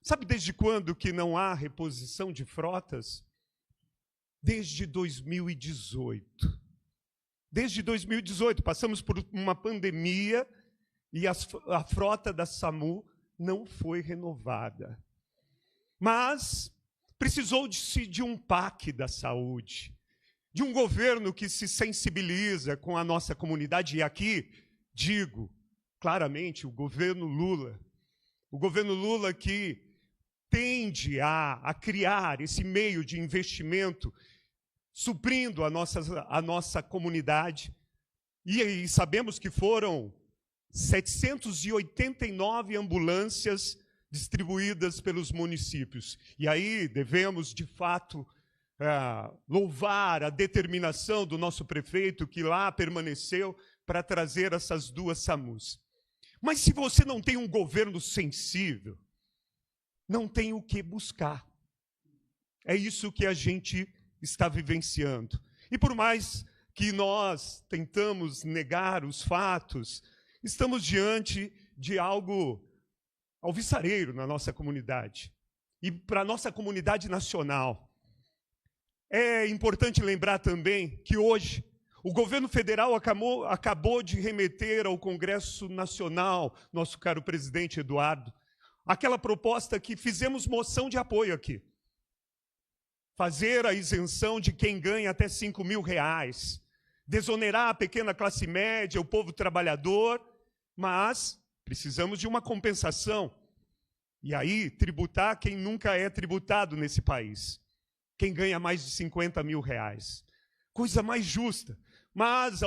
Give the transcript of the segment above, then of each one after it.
Sabe desde quando que não há reposição de frotas? Desde 2018. Desde 2018, passamos por uma pandemia e a frota da SAMU não foi renovada. Mas precisou-se de um PAC da saúde, de um governo que se sensibiliza com a nossa comunidade. E aqui digo claramente o governo Lula que tende a criar esse meio de investimento, suprindo a nossa comunidade. E sabemos que foram 789 ambulâncias distribuídas pelos municípios. E aí devemos, de fato, louvar a determinação do nosso prefeito, que lá permaneceu para trazer essas 2 SAMUs. Mas se você não tem um governo sensível, não tem o que buscar. É isso que a gente está vivenciando. E por mais que nós tentamos negar os fatos, estamos diante de algo alvissareiro na nossa comunidade e para a nossa comunidade nacional. É importante lembrar também que hoje o governo federal acabou de remeter ao Congresso Nacional, nosso caro presidente Eduardo, aquela proposta que fizemos moção de apoio aqui. Fazer a isenção de quem ganha até R$5.000, desonerar a pequena classe média, o povo trabalhador, mas precisamos de uma compensação. E aí, tributar quem nunca é tributado nesse país. Quem ganha mais de R$50.000. Coisa mais justa. Mas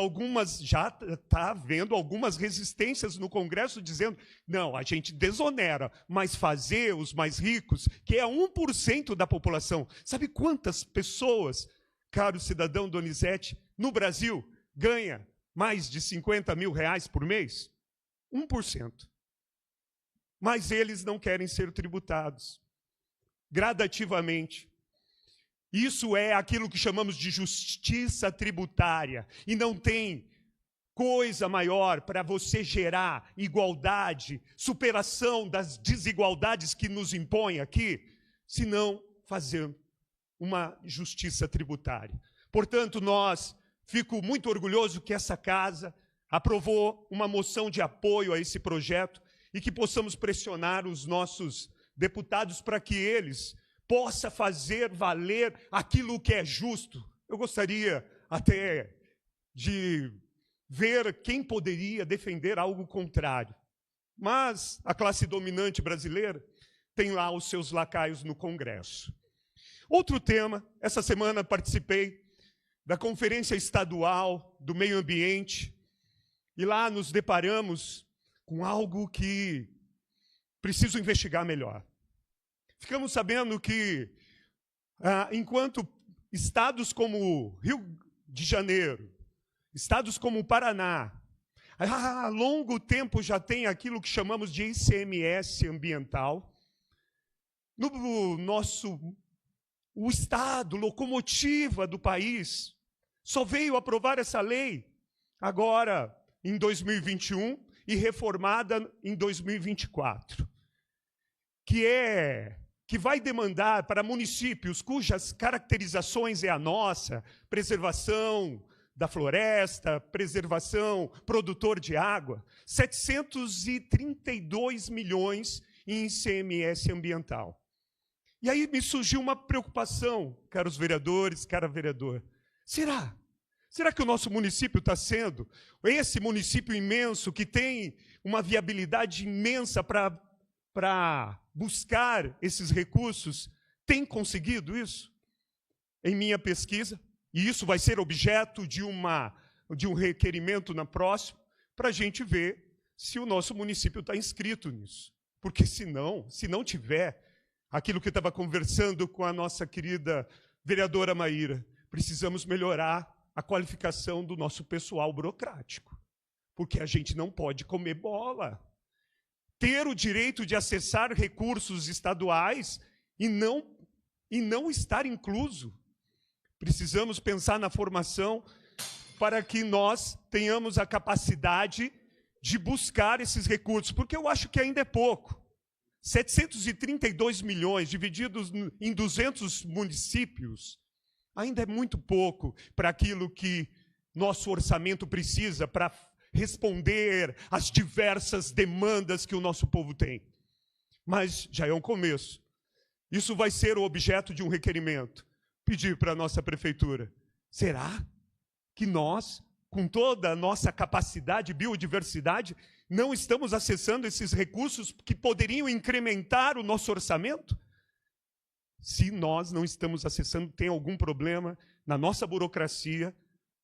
já está havendo algumas resistências no Congresso dizendo, não, a gente desonera, mas fazer os mais ricos, que é 1% da população. Sabe quantas pessoas, caro cidadão Donizete, no Brasil, ganha mais de R$50.000 por mês? 1%. Mas eles não querem ser tributados. Gradativamente. Isso é aquilo que chamamos de justiça tributária. E não tem coisa maior para você gerar igualdade, superação das desigualdades que nos impõem aqui, senão fazer uma justiça tributária. Portanto, fico muito orgulhoso que essa casa aprovou uma moção de apoio a esse projeto e que possamos pressionar os nossos deputados para que eles possa fazer valer aquilo que é justo. Eu gostaria até de ver quem poderia defender algo contrário. Mas a classe dominante brasileira tem lá os seus lacaios no Congresso. Outro tema, essa semana participei da Conferência Estadual do Meio Ambiente e lá nos deparamos com algo que preciso investigar melhor. Ficamos sabendo que, enquanto estados como Rio de Janeiro, estados como o Paraná, há longo tempo já tem aquilo que chamamos de ICMS ambiental, o Estado, locomotiva do país, só veio aprovar essa lei agora em 2021 e reformada em 2024, que vai demandar para municípios cujas caracterizações é a nossa, preservação da floresta, preservação, produtor de água, 732 milhões em ICMS ambiental. E aí me surgiu uma preocupação, caros vereadores, cara vereador. Será que o nosso município está sendo, esse município imenso, que tem uma viabilidade imensa para buscar esses recursos, tem conseguido isso? Em minha pesquisa, e isso vai ser objeto de um requerimento na próxima, para a gente ver se o nosso município está inscrito nisso. Porque se não tiver, aquilo que eu estava conversando com a nossa querida vereadora Maíra, precisamos melhorar a qualificação do nosso pessoal burocrático, porque a gente não pode comer bola. Ter o direito de acessar recursos estaduais e não estar incluso. Precisamos pensar na formação para que nós tenhamos a capacidade de buscar esses recursos, porque eu acho que ainda é pouco. 732 milhões divididos em 200 municípios ainda é muito pouco para aquilo que nosso orçamento precisa para responder às diversas demandas que o nosso povo tem. Mas já é um começo. Isso vai ser o objeto de um requerimento. Pedir para a nossa prefeitura, será que nós, com toda a nossa capacidade de biodiversidade, não estamos acessando esses recursos que poderiam incrementar o nosso orçamento? Se nós não estamos acessando, tem algum problema na nossa burocracia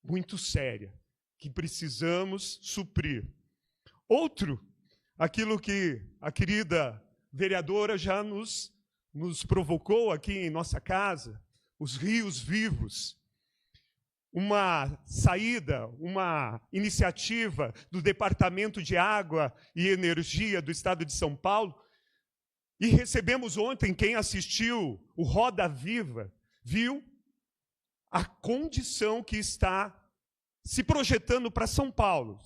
muito séria, que precisamos suprir. Outro, aquilo que a querida vereadora já nos provocou aqui em nossa casa, os rios vivos. Uma saída, uma iniciativa do Departamento de Água e Energia do Estado de São Paulo. E recebemos ontem, quem assistiu o Roda Viva, viu a condição que está se projetando para São Paulo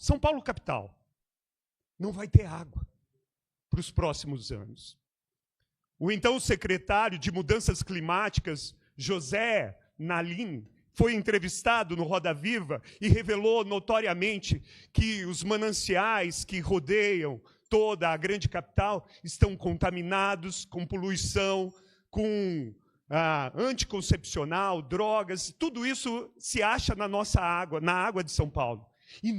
capital. Não vai ter água para os próximos anos. O então secretário de Mudanças Climáticas, José Nalim, foi entrevistado no Roda Viva e revelou notoriamente que os mananciais que rodeiam toda a grande capital estão contaminados com poluição, com anticoncepcional, drogas, tudo isso se acha na nossa água, na água de São Paulo. E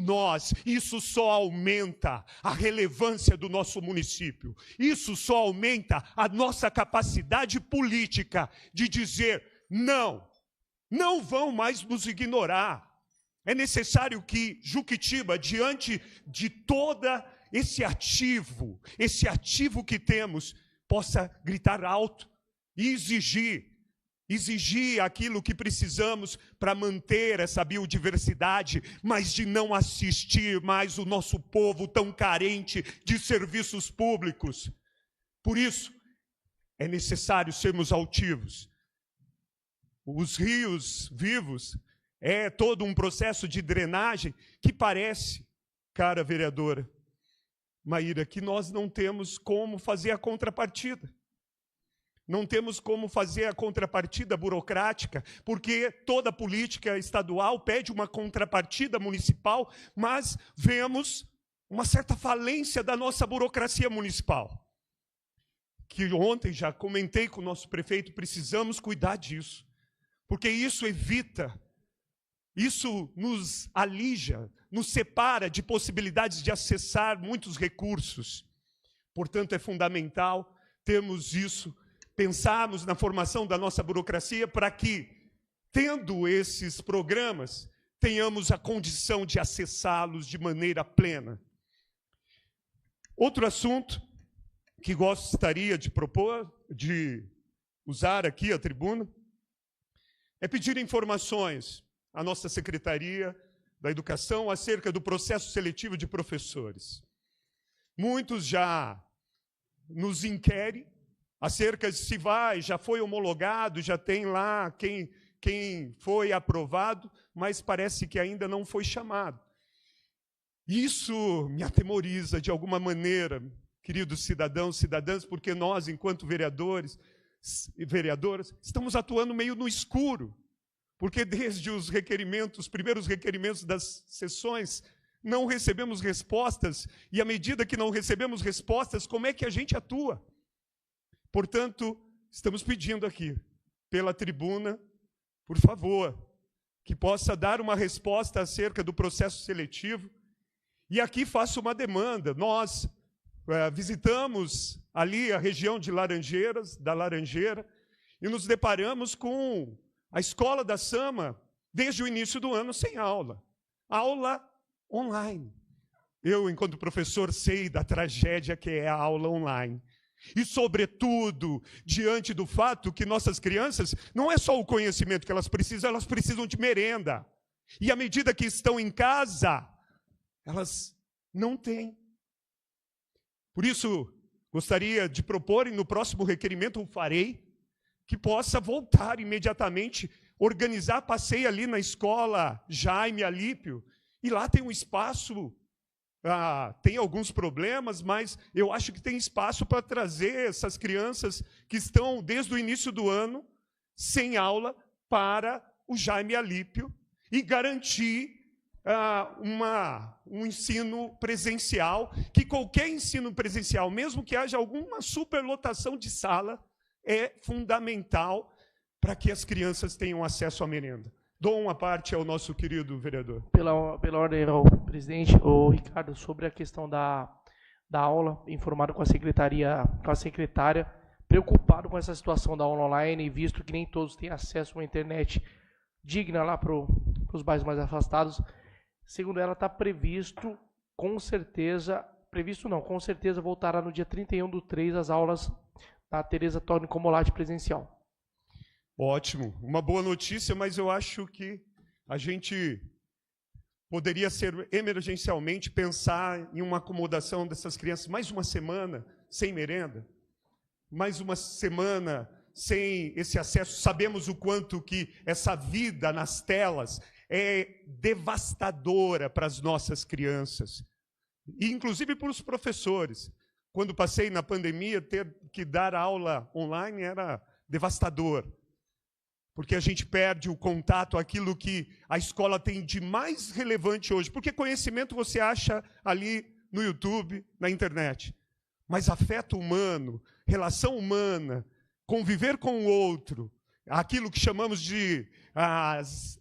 isso só aumenta a relevância do nosso município. Isso só aumenta a nossa capacidade política de dizer não. Não vão mais nos ignorar. É necessário que Juquitiba, diante de toda esse ativo que temos, possa gritar alto e exigir aquilo que precisamos para manter essa biodiversidade, mas de não assistir mais o nosso povo tão carente de serviços públicos. Por isso, é necessário sermos altivos. Os rios vivos é todo um processo de drenagem que parece, cara vereadora Maíra, que nós não temos como fazer a contrapartida. Não temos como fazer a contrapartida burocrática, porque toda política estadual pede uma contrapartida municipal, mas vemos uma certa falência da nossa burocracia municipal. Que ontem já comentei com o nosso prefeito, precisamos cuidar disso. Porque isso evita, isso nos alija, nos separa de possibilidades de acessar muitos recursos. Portanto, é fundamental termos isso, pensarmos na formação da nossa burocracia para que, tendo esses programas, tenhamos a condição de acessá-los de maneira plena. Outro assunto que gostaria de propor, de usar aqui a tribuna, é pedir informações à nossa Secretaria da Educação acerca do processo seletivo de professores. Muitos já nos inquirem acerca de se já foi homologado, já tem lá quem foi aprovado, mas parece que ainda não foi chamado. Isso me atemoriza de alguma maneira, queridos cidadãos e cidadãs, porque nós, enquanto vereadores e vereadoras, estamos atuando meio no escuro, porque desde os primeiros requerimentos das sessões, não recebemos respostas, e à medida que não recebemos respostas, como é que a gente atua? Portanto, estamos pedindo aqui, pela tribuna, por favor, que possa dar uma resposta acerca do processo seletivo, e aqui faço uma demanda. Nós visitamos ali a região de Laranjeiras, da Laranjeira, e nos deparamos com a Escola da Sama, desde o início do ano, sem aula. Aula online. Eu, enquanto professor, sei da tragédia que é a aula online. E, sobretudo, diante do fato que nossas crianças, não é só o conhecimento que elas precisam de merenda. E, à medida que estão em casa, elas não têm. Por isso, gostaria de propor, e no próximo requerimento o farei, que possa voltar imediatamente, organizar passeio ali na escola Jaime Alípio, e lá tem um espaço tem alguns problemas, mas eu acho que tem espaço para trazer essas crianças que estão, desde o início do ano, sem aula, para o Jaime Alípio e garantir um ensino presencial, que qualquer ensino presencial, mesmo que haja alguma superlotação de sala, é fundamental para que as crianças tenham acesso à merenda. Dou uma parte ao nosso querido vereador. Pela ordem ao presidente, o Ricardo, sobre a questão da aula, informado com a secretária, preocupado com essa situação da aula online, visto que nem todos têm acesso a uma internet digna lá para os bairros mais afastados. Segundo ela, está previsto, com certeza voltará no dia 31/3 as aulas da Tereza Tony Comolatti presencial. Ótimo, uma boa notícia, mas eu acho que a gente poderia emergencialmente pensar em uma acomodação dessas crianças mais uma semana sem merenda, mais uma semana sem esse acesso. Sabemos o quanto que essa vida nas telas é devastadora para as nossas crianças, e inclusive para os professores. Quando passei na pandemia, ter que dar aula online era devastador, porque a gente perde o contato, aquilo que a escola tem de mais relevante hoje. Porque conhecimento você acha ali no YouTube, na internet. Mas afeto humano, relação humana, conviver com o outro, aquilo que chamamos de as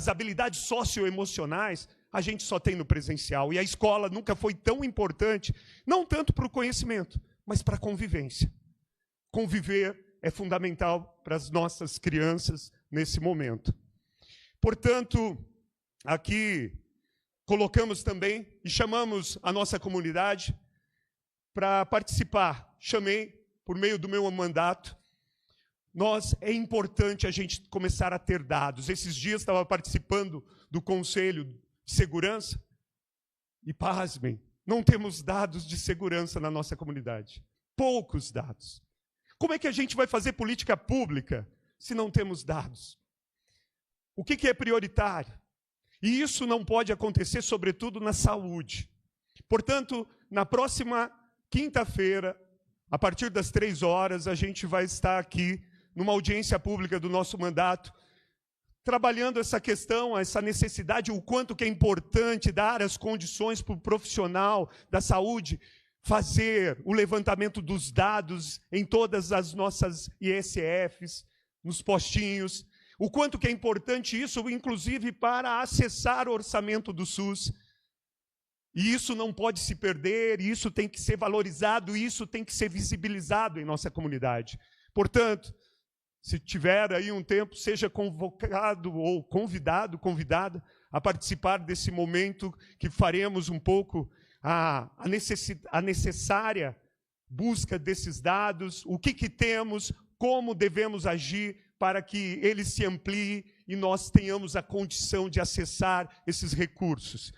habilidades socioemocionais, a gente só tem no presencial. E a escola nunca foi tão importante, não tanto para o conhecimento, mas para a convivência. Conviver é fundamental para as nossas crianças nesse momento. Portanto, aqui colocamos também e chamamos a nossa comunidade para participar. Chamei, por meio do meu mandato, é importante a gente começar a ter dados. Esses dias estava participando do Conselho de Segurança e, pasmem, não temos dados de segurança na nossa comunidade. Poucos dados. Como é que a gente vai fazer política pública se não temos dados? O que é prioritário? E isso não pode acontecer, sobretudo, na saúde. Portanto, na próxima quinta-feira, a partir das 3 horas, a gente vai estar aqui, numa audiência pública do nosso mandato, trabalhando essa questão, essa necessidade, o quanto que é importante dar as condições para o profissional da saúde fazer o levantamento dos dados em todas as nossas ISFs, nos postinhos, o quanto que é importante isso, inclusive para acessar o orçamento do SUS. E isso não pode se perder, isso tem que ser valorizado, isso tem que ser visibilizado em nossa comunidade. Portanto, se tiver aí um tempo, seja convocado ou convidada a participar desse momento que faremos um pouco a necessária busca desses dados, o que temos, como devemos agir para que eles se ampliem e nós tenhamos a condição de acessar esses recursos.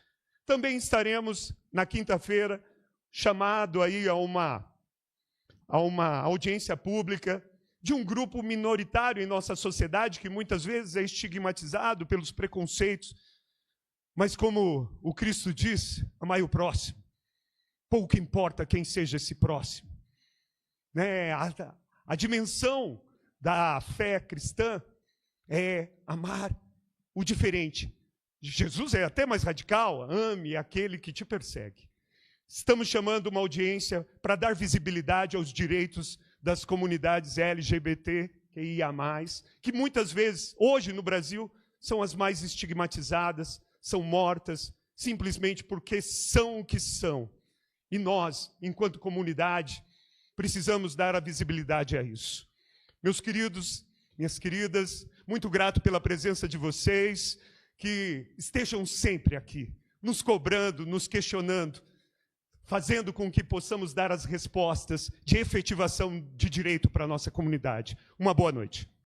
Também estaremos, na quinta-feira, chamado aí a uma audiência pública de um grupo minoritário em nossa sociedade, que muitas vezes é estigmatizado pelos preconceitos, mas como o Cristo diz, amai o próximo. Pouco importa quem seja esse próximo. A dimensão da fé cristã é amar o diferente. Jesus é até mais radical, ame aquele que te persegue. Estamos chamando uma audiência para dar visibilidade aos direitos das comunidades LGBTQIA+, que muitas vezes, hoje no Brasil, são as mais estigmatizadas, são mortas, simplesmente porque são o que são. E nós, enquanto comunidade, precisamos dar a visibilidade a isso. Meus queridos, minhas queridas, muito grato pela presença de vocês, que estejam sempre aqui, nos cobrando, nos questionando, fazendo com que possamos dar as respostas de efetivação de direito para a nossa comunidade. Uma boa noite.